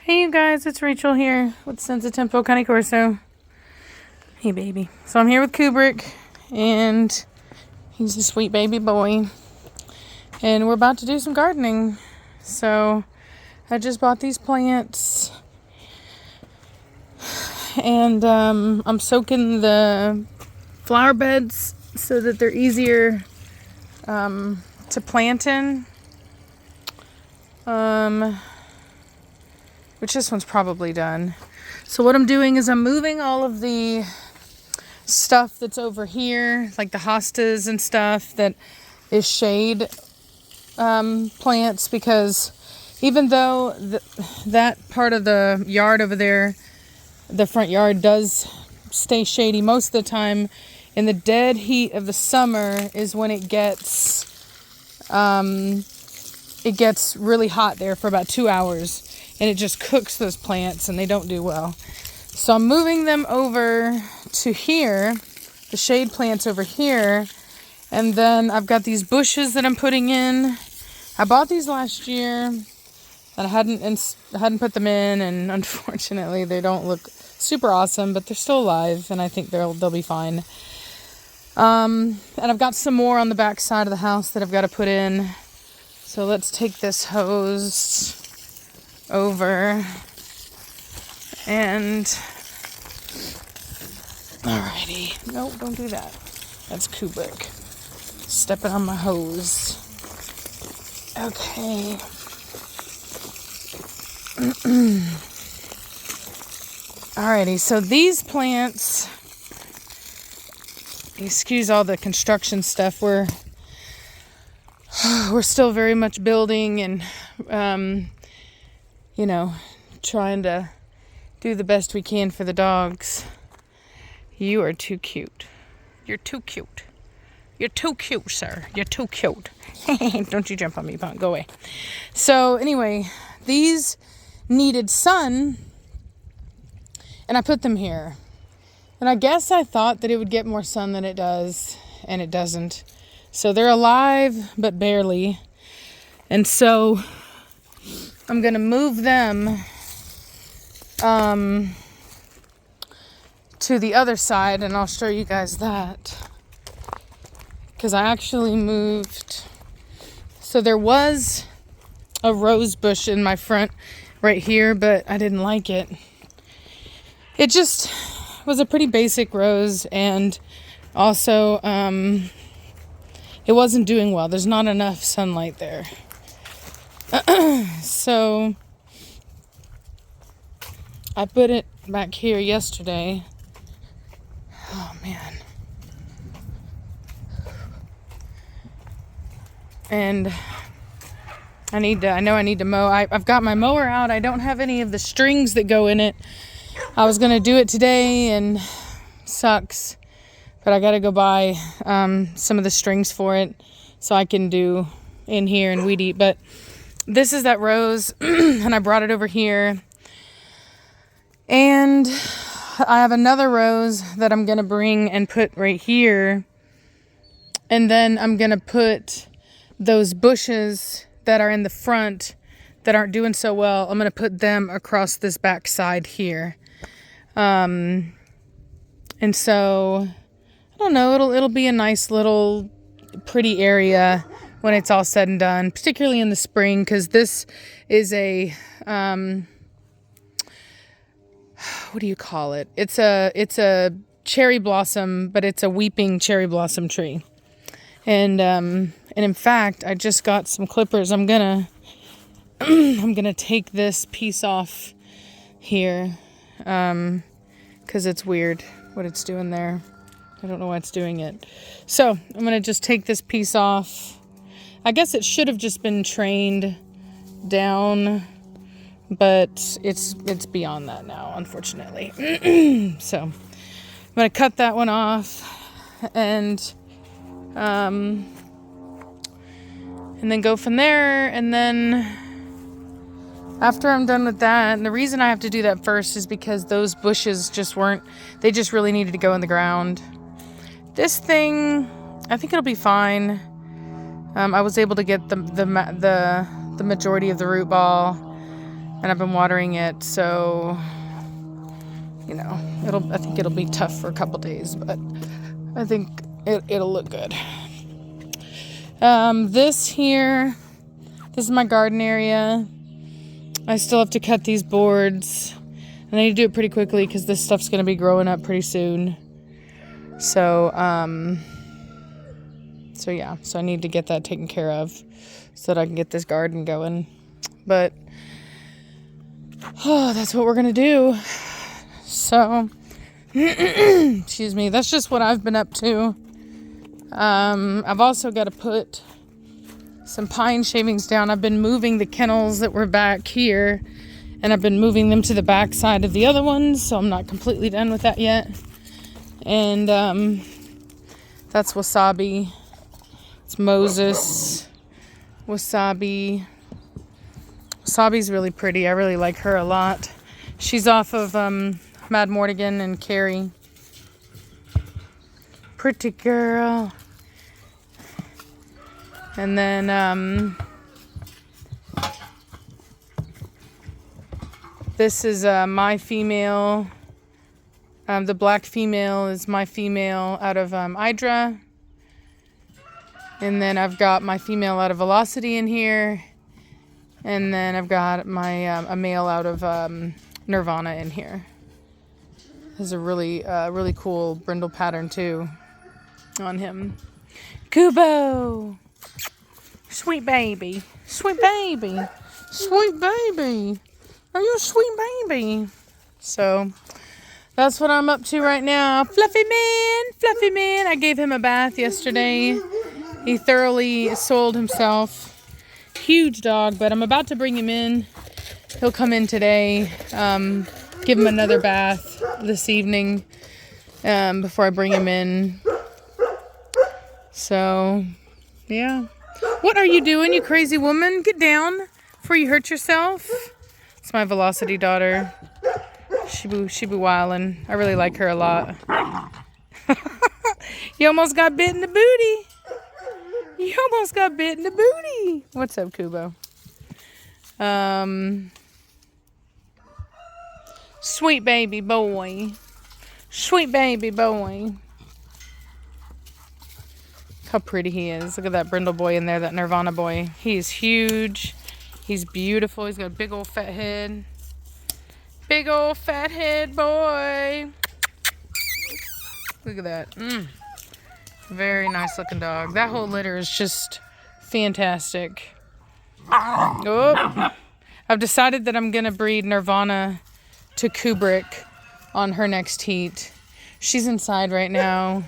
Hey you guys, it's Rachel here with Senza Corso. Hey baby. So I'm here with Kubrick, and he's a sweet baby boy. And we're about to do some gardening. So I just bought these plants. And I'm soaking the flower beds so that they're easier to plant in. Which this one's probably done. So what I'm doing is I'm moving all of the stuff that's over here, like the hostas and stuff that is shade plants, because even though that part of the yard over there, the front yard, does stay shady most of the time, in the dead heat of the summer is when it gets really hot there for about 2 hours. And it just cooks those plants and they don't do well. So I'm moving them over to here, the shade plants over here. And then I've got these bushes that I'm putting in. I bought these last year and I hadn't put them in, and unfortunately they don't look super awesome, but they're still alive and I think they'll be fine. And I've got some more on the back side of the house that I've got to put in. So let's take this hose over, and alrighty, no, don't do that, that's Kubrick stepping on my hose. Okay. Alrighty, so these plants, excuse all the construction stuff, we're still very much building and trying to do the best we can for the dogs. You are too cute. You're too cute. You're too cute, sir. You're too cute. Don't you jump on me, punk. Go away. So anyway, these needed sun, and I put them here. And I guess I thought that it would get more sun than it does, and it doesn't. So they're alive, but barely. And so I'm going to move them to the other side, and I'll show you guys that, because I actually moved. So there was a rose bush in my front right here, but I didn't like it. It just was a pretty basic rose, and also it wasn't doing well. There's not enough sunlight there. So I put it back here yesterday. Oh man. And I know I need to mow. I've got my mower out. I don't have any of the strings that go in it. I was going to do it today, and sucks. But I got to go buy some of the strings for it so I can do in here and weed eat. But this is that rose, and I brought it over here. And I have another rose that I'm going to bring and put right here. And then I'm going to put those bushes that are in the front that aren't doing so well, I'm going to put them across this back side here. And so, I don't know, it'll be a nice little pretty area when it's all said and done, particularly in the spring, because this is a what do you call it? It's a cherry blossom, but it's a weeping cherry blossom tree. And in fact, I just got some clippers. I'm gonna take this piece off here, because it's weird what it's doing there. I don't know why it's doing it. So I'm gonna just take this piece off. I guess it should have just been trained down, but it's beyond that now, unfortunately. So I'm gonna cut that one off, and then go from there. And then after I'm done with that, and the reason I have to do that first is because those bushes they just really needed to go in the ground. This thing, I think it'll be fine. I was able to get the majority of the root ball. and I've been watering it, so you know, I think it'll be tough for a couple days, but I think it'll look good. This is my garden area. I still have to cut these boards, and I need to do it pretty quickly because this stuff's going to be growing up pretty soon. So, yeah, so I need to get that taken care of so that I can get this garden going. But, that's what we're going to do. So, excuse me, that's just what I've been up to. I've also got to put some pine shavings down. I've been moving the kennels that were back here, and I've been moving them to the back side of the other ones, so I'm not completely done with that yet. And that's Wasabi. It's Moses. Wasabi. Wasabi's really pretty. I really like her a lot. She's off of Mad Mortigan and Carrie. Pretty girl. And then this is my female. The black female is my female out of Idra. And then I've got my female out of Velocity in here. And then I've got my a male out of Nirvana in here. There's a really cool brindle pattern too on him. Kubo! Sweet baby. Sweet baby. Sweet baby. Are you a sweet baby? So, that's what I'm up to right now. Fluffy man. Fluffy man. I gave him a bath yesterday. He thoroughly soiled himself. Huge dog, but I'm about to bring him in. He'll come in today. Give him another bath this evening before I bring him in. So, yeah. What are you doing, you crazy woman? Get down before you hurt yourself. It's my Velocity daughter. She be wildin'. I really like her a lot. You almost got bit in the booty. You almost got bit in the booty. What's up, Kubo? Sweet baby boy. Sweet baby boy. How pretty he is. Look at that brindle boy in there, that Nirvana boy. He is huge. He's beautiful. He's got a big old fat head. Big old fat head boy. Look at that. Very nice looking dog. That whole litter is just fantastic. Oh. I've decided that I'm going to breed Nirvana to Kubrick on her next heat. She's inside right now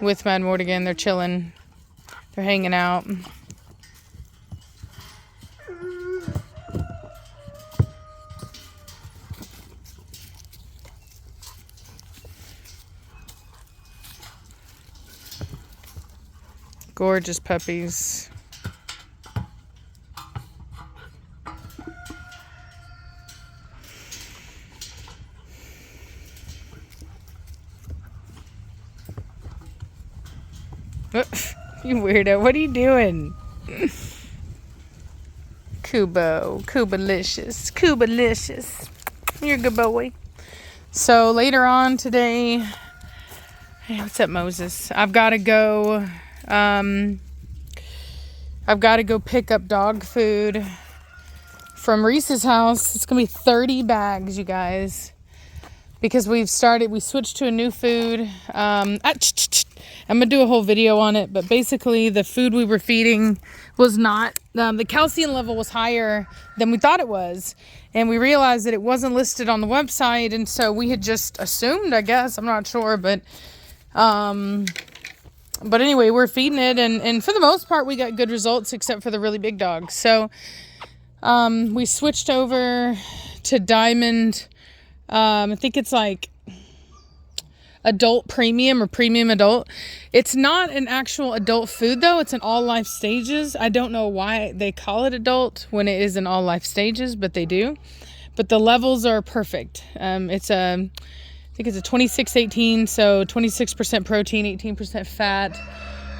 with Mad Mortigan. They're chilling. They're hanging out. Gorgeous puppies. You weirdo, what are you doing? Kubalicious. Kubalicious. You're a good boy. So later on today, hey, what's up, Moses? I've got to go pick up dog food from Reese's house. It's gonna be 30 bags, you guys, because we switched to a new food. I'm gonna do a whole video on it, but basically the food we were feeding was not, the calcium level was higher than we thought it was, and we realized that it wasn't listed on the website, and so we had just assumed, I guess, I'm not sure, but anyway, we're feeding it, and for the most part we got good results, except for the really big dogs. So we switched over to Diamond. I think it's like adult premium or premium adult. It's not an actual adult food though. It's an all life stages. I don't know why they call it adult when it is in all life stages, but they do. But the levels are perfect. I think it's a 26-18, so 26% protein, 18% fat,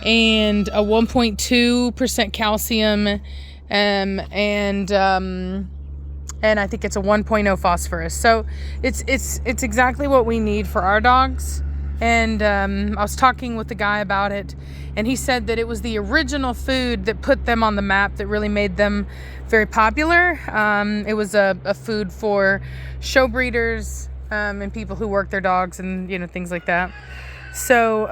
and a 1.2% calcium, and and I think it's a 1.0 phosphorus. So it's exactly what we need for our dogs. And I was talking with the guy about it, and he said that it was the original food that put them on the map, that really made them very popular. It was a food for show breeders and people who work their dogs, and things like that. So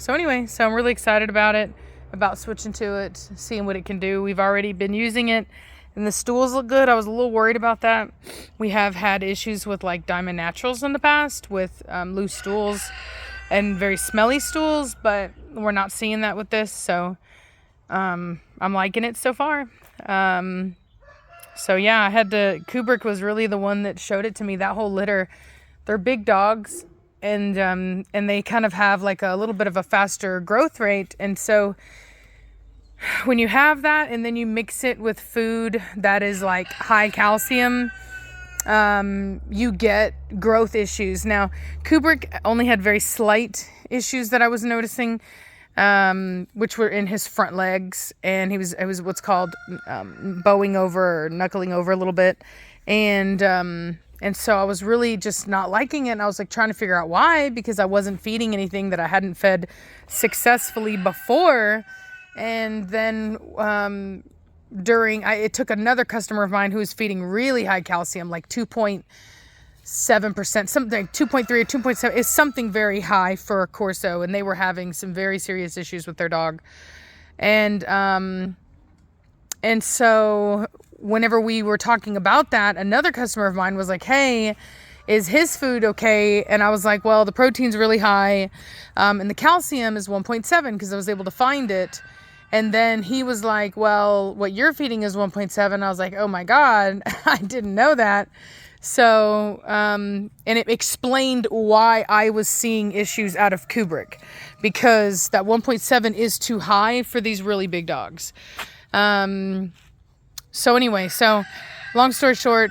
anyway, so I'm really excited about switching to it, seeing what it can do. We've already been using it, and the stools look good. I was a little worried about that. We have had issues with like Diamond Naturals in the past with loose stools and very smelly stools, but we're not seeing that with this. So I'm liking it so far. So yeah, Kubrick was really the one that showed it to me. That whole litter, they're big dogs, and they kind of have like a little bit of a faster growth rate. And so when you have that and then you mix it with food that is like high calcium, you get growth issues. Now, Kubrick only had very slight issues that I was noticing, which were in his front legs, and it was what's called bowing over or knuckling over a little bit. And so I was really just not liking it, and I was like trying to figure out why, because I wasn't feeding anything that I hadn't fed successfully before. And then it took another customer of mine who was feeding really high calcium, like 2.7%, something like 2.3 or 2.7 is something very high for a Corso, and they were having some very serious issues with their dog. And so whenever we were talking about that, another customer of mine was like, hey, is his food okay? And I was like, well, the protein's really high, and the calcium is 1.7 because I was able to find it. And then he was like, well, what you're feeding is 1.7. I was like, oh my God, I didn't know that. So, and it explained why I was seeing issues out of Kubrick, because that 1.7 is too high for these really big dogs. So anyway, long story short,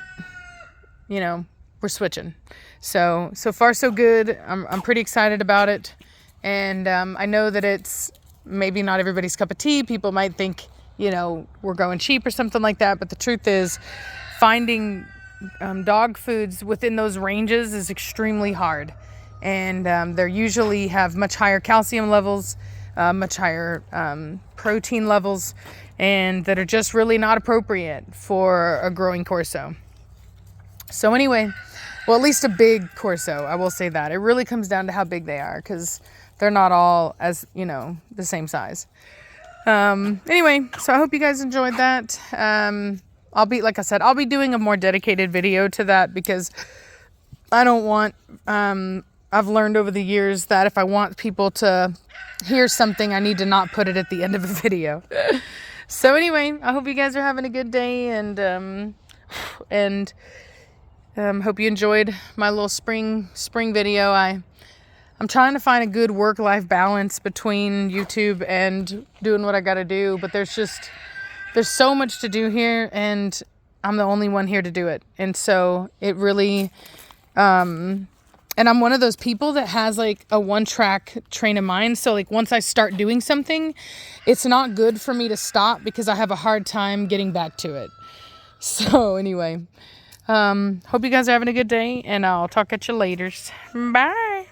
we're switching. So far so good. I'm pretty excited about it. And, I know that it's maybe not everybody's cup of tea. People might think, we're going cheap or something like that. But the truth is, finding dog foods within those ranges is extremely hard. And they usually have much higher calcium levels, much higher protein levels, and that are just really not appropriate for a growing Corso. So anyway, well, at least a big Corso, I will say that. It really comes down to how big they are, because they're not all as, the same size. Anyway, so I hope you guys enjoyed that. Like I said, I'll be doing a more dedicated video to that, because I don't want, I've learned over the years that if I want people to hear something, I need to not put it at the end of a video. So anyway, I hope you guys are having a good day, and hope you enjoyed my little spring video. I'm trying to find a good work-life balance between YouTube and doing what I got to do, but there's so much to do here, and I'm the only one here to do it. And so it really, and I'm one of those people that has like a one-track train of mind. So like once I start doing something, it's not good for me to stop, because I have a hard time getting back to it. So anyway, hope you guys are having a good day, and I'll talk at you later. Bye.